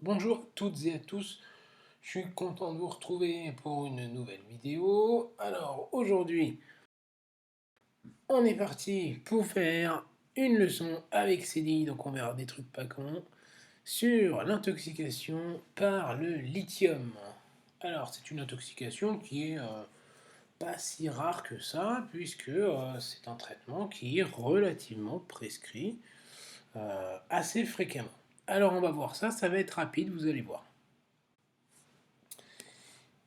Bonjour à toutes et à tous, je suis content de vous retrouver pour une nouvelle vidéo. Alors aujourd'hui, on est parti pour faire une leçon avec Céline, donc on verra des trucs pas cons, sur l'intoxication par le lithium. Alors c'est une intoxication qui est pas si rare que ça, puisque c'est un traitement qui est relativement prescrit assez fréquemment. Alors on va voir ça, ça va être rapide, vous allez voir.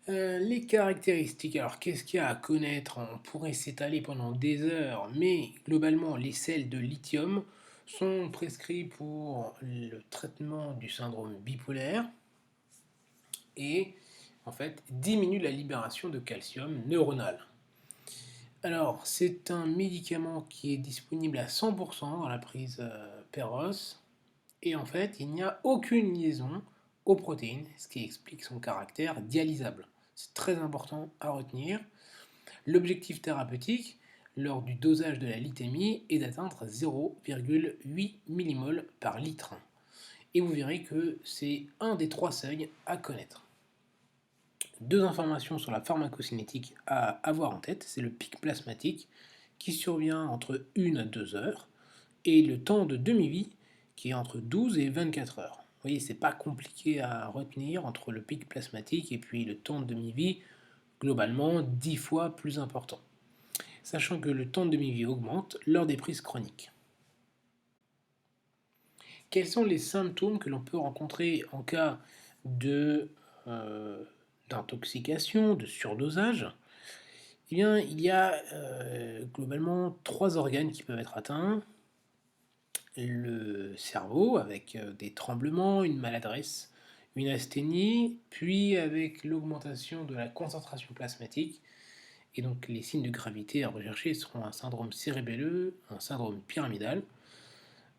Les caractéristiques, alors qu'est-ce qu'il y a à connaître? On pourrait s'étaler pendant des heures, mais globalement, les sels de lithium sont prescrits pour le traitement du syndrome bipolaire et en fait diminuent la libération de calcium neuronal. Alors, c'est un médicament qui est disponible à 100% dans la prise Peros et en fait, il n'y a aucune liaison aux protéines, ce qui explique son caractère dialysable. C'est très important à retenir. L'objectif thérapeutique lors du dosage de la lithémie est d'atteindre 0,8 mmol par litre. Et vous verrez que c'est un des trois seuils à connaître. Deux informations sur la pharmacocinétique à avoir en tête, c'est le pic plasmatique qui survient entre 1 à 2 heures et le temps de demi-vie qui est entre 12 et 24 heures. Vous voyez, c'est pas compliqué à retenir entre le pic plasmatique et puis le temps de demi-vie, globalement 10 fois plus important. Sachant que le temps de demi-vie augmente lors des prises chroniques. Quels sont les symptômes que l'on peut rencontrer en cas de d'intoxication, de surdosage? Eh bien, il y a globalement trois organes qui peuvent être atteints. Le cerveau avec des tremblements, une maladresse, une asthénie, puis avec l'augmentation de la concentration plasmatique. Et donc les signes de gravité à rechercher seront un syndrome cérébelleux, un syndrome pyramidal.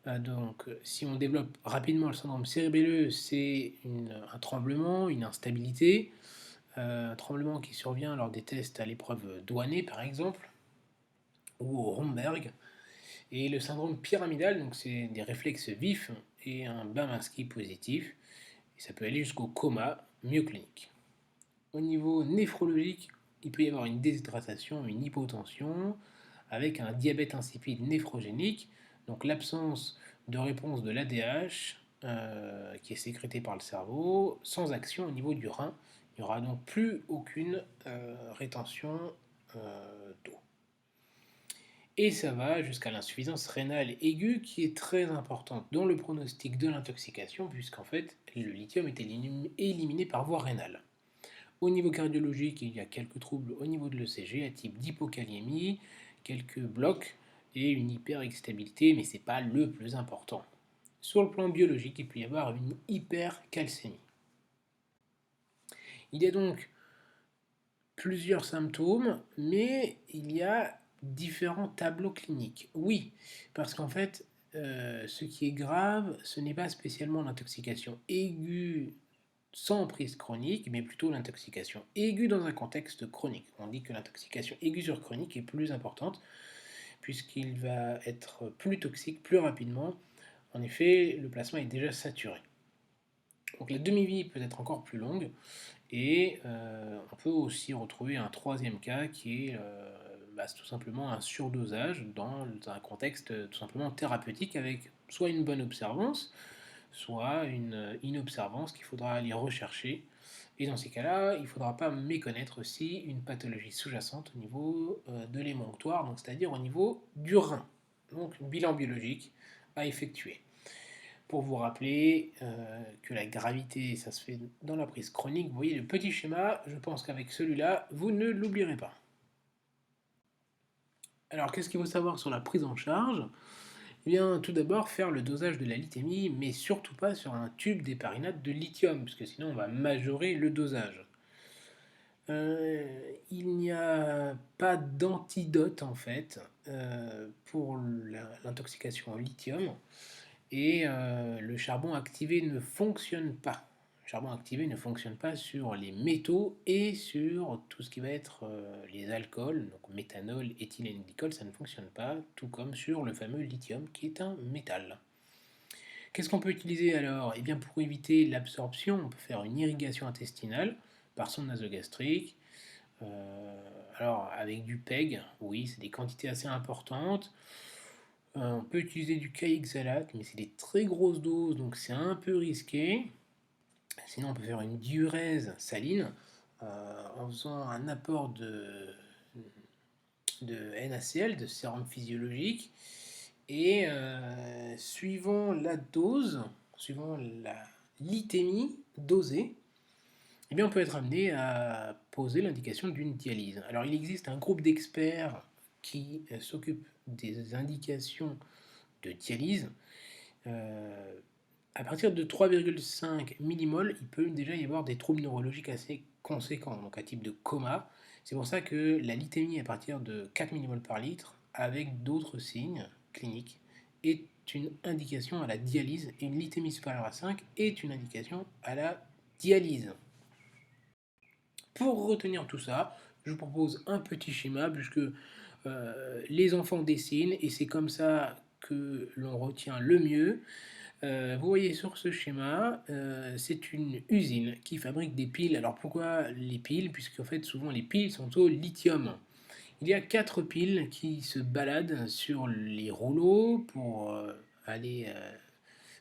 Donc si on développe rapidement le syndrome cérébelleux, c'est un tremblement, une instabilité, un tremblement qui survient lors des tests à l'épreuve douanée par exemple, ou au Romberg. Et le syndrome pyramidal, donc c'est des réflexes vifs et un Baminski positif. Et ça peut aller jusqu'au coma myoclonique. Au niveau néphrologique, il peut y avoir une déshydratation, une hypotension, avec un diabète insipide néphrogénique, donc l'absence de réponse de l'ADH qui est sécrété par le cerveau, sans action au niveau du rein. Il n'y aura donc plus aucune rétention d'eau. Et ça va jusqu'à l'insuffisance rénale aiguë qui est très importante dans le pronostic de l'intoxication, puisqu'en fait le lithium est éliminé par voie rénale. Au niveau cardiologique, il y a quelques troubles au niveau de l'ECG à type d'hypokaliémie, quelques blocs et une hyperexcitabilité, mais ce n'est pas le plus important. Sur le plan biologique, il peut y avoir une hypercalcémie. Il y a donc plusieurs symptômes, mais il y a différents tableaux cliniques. Oui, parce qu'en fait, ce qui est grave, ce n'est pas spécialement l'intoxication aiguë sans prise chronique, mais plutôt l'intoxication aiguë dans un contexte chronique. On dit que l'intoxication aiguë sur chronique est plus importante, puisqu'il va être plus toxique plus rapidement. En effet, le plasma est déjà saturé. Donc la demi-vie peut être encore plus longue, et on peut aussi retrouver un troisième cas qui est tout simplement un surdosage dans un contexte tout simplement thérapeutique avec soit une bonne observance, soit une inobservance qu'il faudra aller rechercher. Et dans ces cas-là, il ne faudra pas méconnaître aussi une pathologie sous-jacente au niveau de l'émonctoire, donc c'est-à-dire au niveau du rein. Donc bilan biologique à effectuer. Pour vous rappeler que la gravité, ça se fait dans la prise chronique. Vous voyez le petit schéma, je pense qu'avec celui-là, vous ne l'oublierez pas. Alors, qu'est-ce qu'il faut savoir sur la prise en charge? Eh bien, tout d'abord, faire le dosage de la lithémie, mais surtout pas sur un tube d'héparinate de lithium, parce que sinon on va majorer le dosage. Il n'y a pas d'antidote en fait pour l'intoxication au lithium. Et le charbon activé ne fonctionne pas. Le charbon activé ne fonctionne pas sur les métaux et sur tout ce qui va être les alcools, donc méthanol, éthylène glycol, ça ne fonctionne pas, tout comme sur le fameux lithium qui est un métal. Qu'est-ce qu'on peut utiliser alors? Eh bien, pour éviter l'absorption, on peut faire une irrigation intestinale par sonde nasogastrique. Alors, avec du PEG, oui, c'est des quantités assez importantes. On peut utiliser du KXalate, mais c'est des très grosses doses, donc c'est un peu risqué. Sinon, on peut faire une diurèse saline en faisant un apport de NaCl, de sérum physiologique. Et suivant la dose, suivant la lithémie dosée, eh bien, on peut être amené à poser l'indication d'une dialyse. Alors, il existe un groupe d'experts qui s'occupe des indications de dialyse. À partir de 3,5 millimoles, il peut déjà y avoir des troubles neurologiques assez conséquents, donc un type de coma. C'est pour ça que la lithémie à partir de 4 millimoles par litre, avec d'autres signes cliniques, est une indication à la dialyse, et une lithémie supérieure à 5 est une indication à la dialyse. Pour retenir tout ça, je vous propose un petit schéma, puisque les enfants dessinent, et c'est comme ça que l'on retient le mieux. Vous voyez sur ce schéma, c'est une usine qui fabrique des piles. Alors pourquoi les piles? Puisqu'en fait souvent les piles sont au lithium. Il y a 4 piles qui se baladent sur les rouleaux pour aller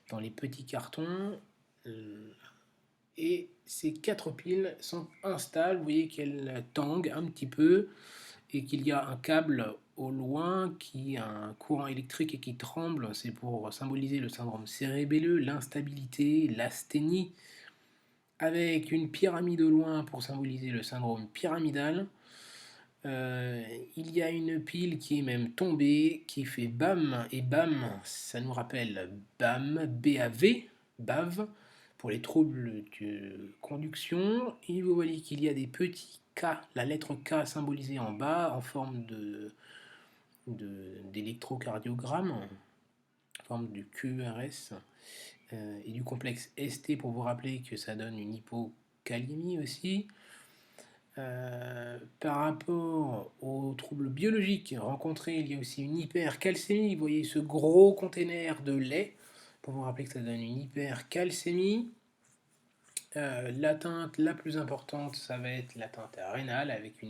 dans les petits cartons. Et ces 4 piles sont instables. Vous voyez qu'elles tanguent un petit peu et qu'il y a un câble au loin qui a un courant électrique et qui tremble. C'est pour symboliser le syndrome cérébelleux, l'instabilité, l'asthénie, avec une pyramide au loin pour symboliser le syndrome pyramidal. Il y a une pile qui est même tombée, qui fait BAM, et BAM, ça nous rappelle BAM, BAV, BAV, pour les troubles de conduction. Et vous voyez qu'il y a des petits K, la lettre K symbolisée en bas, en forme d'électrocardiogramme, en forme du QRS, et du complexe ST pour vous rappeler que ça donne une hypocalémie aussi. Par rapport aux troubles biologiques rencontrés, il y a aussi une hypercalcémie. Vous voyez ce gros container de lait, pour vous rappeler que ça donne une hypercalcémie. L'atteinte la plus importante, ça va être l'atteinte rénale, avec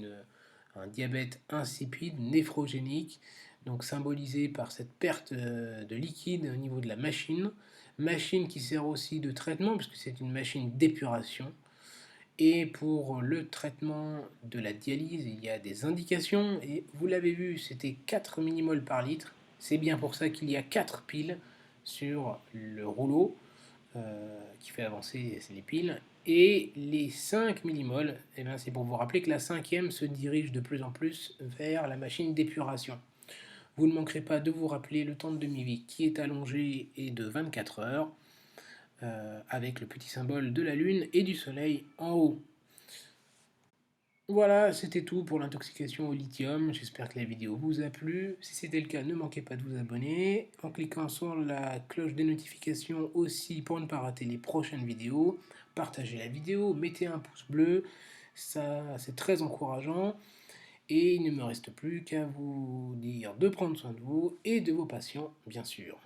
un diabète insipide, néphrogénique, donc symbolisé par cette perte de liquide au niveau de la machine qui sert aussi de traitement, puisque c'est une machine d'épuration. Et pour le traitement de la dialyse, il y a des indications, et vous l'avez vu, c'était 4 millimoles par litre. C'est bien pour ça qu'il y a 4 piles sur le rouleau qui fait avancer les piles. Et les 5 millimoles, eh bien, c'est pour vous rappeler que la cinquième se dirige de plus en plus vers la machine d'épuration. Vous ne manquerez pas de vous rappeler le temps de demi-vie qui est allongé et de 24 heures, avec le petit symbole de la Lune et du Soleil en haut. Voilà, c'était tout pour l'intoxication au lithium. J'espère que la vidéo vous a plu. Si c'était le cas, ne manquez pas de vous abonner en cliquant sur la cloche des notifications aussi pour ne pas rater les prochaines vidéos. Partagez la vidéo, mettez un pouce bleu, ça c'est très encourageant. Et il ne me reste plus qu'à vous dire de prendre soin de vous et de vos patients, bien sûr.